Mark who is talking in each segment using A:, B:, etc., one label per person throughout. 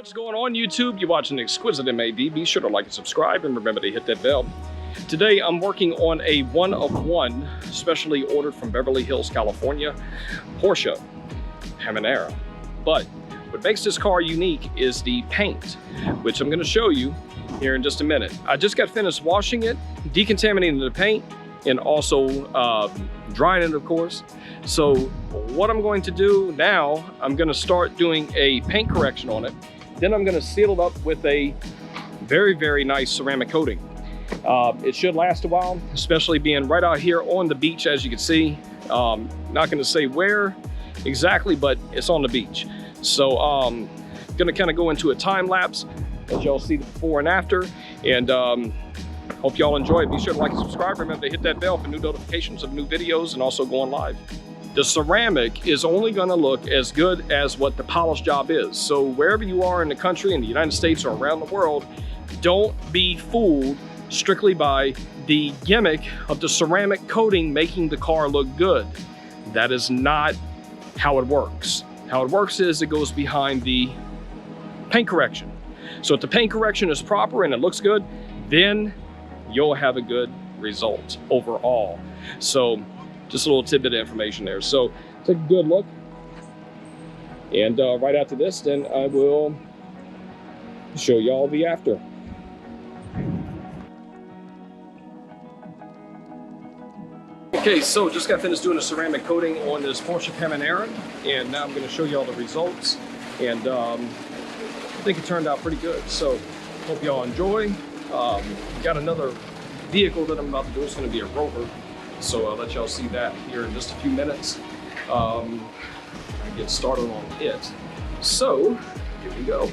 A: What's going on YouTube? You're watching Exquisitemad. Be sure to like and subscribe and remember to hit that bell. Today I'm working on a one-of-one, specially ordered from Beverly Hills, California, Porsche Panamera. But what makes this car unique is the paint, which I'm going to show you here in just a minute. I just got finished washing it, decontaminating the paint, and also drying it, of course. So what I'm going to do now, I'm going to start doing a paint correction on it. Then I'm going to seal it up with a very, very nice ceramic coating. It should last a while, especially being right out here on the beach, as you can see. Not going to say where exactly, but it's on the beach. So I'm going to kind of go into a time lapse as y'all see the before and after. And hope y'all enjoy it. Be sure to like and subscribe. Remember to hit that bell for new notifications of new videos and also going live. The ceramic is only going to look as good as what the polish job is. So wherever you are in the country, in the United States or around the world, don't be fooled strictly by the gimmick of the ceramic coating making the car look good. That is not how it works. How it works is it goes behind the paint correction. So if the paint correction is proper and it looks good, then you'll have a good result overall. So just a little tidbit of information there. So take a good look. And right after this, then I will show y'all the after. Okay, so just got finished doing a ceramic coating on this Porsche Panamera, and now I'm going to show y'all the results. And I think it turned out pretty good. So hope y'all enjoy. Got another vehicle that I'm about to do. It's going to be a Rover. So I'll let y'all see that here in just a few minutes. I get started on it. So here we go.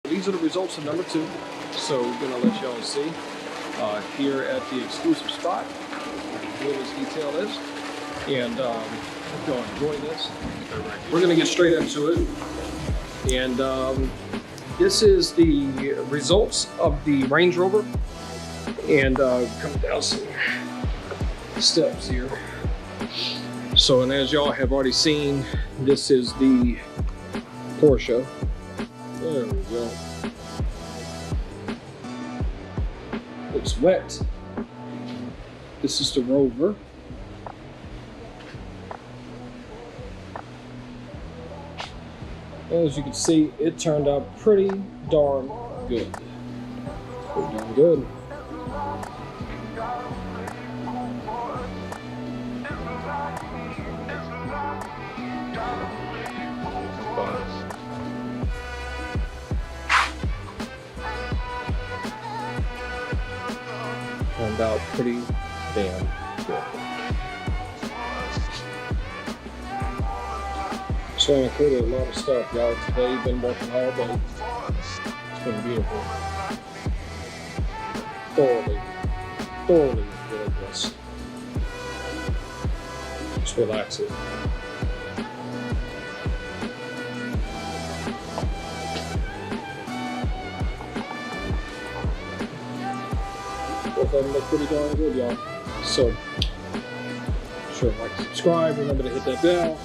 A: These are the results of number 2. So we're gonna let y'all see here at the exclusive spot where this detail is. And hope y'all enjoy this. We're gonna get straight into it. And this is the results of the Range Rover. And come down some steps here. So, and as y'all have already seen, this is the Porsche. There we go. Looks wet. This is the Rover. As you can see, it turned out pretty darn good. Pretty darn good. Turned out pretty damn good. So I coated a lot of stuff, y'all. Today, been working all day. It's been beautiful. Thoroughly enjoyed this. Just relaxing. Both of them look pretty darn good, y'all. So, sure, like, subscribe, remember to hit that bell.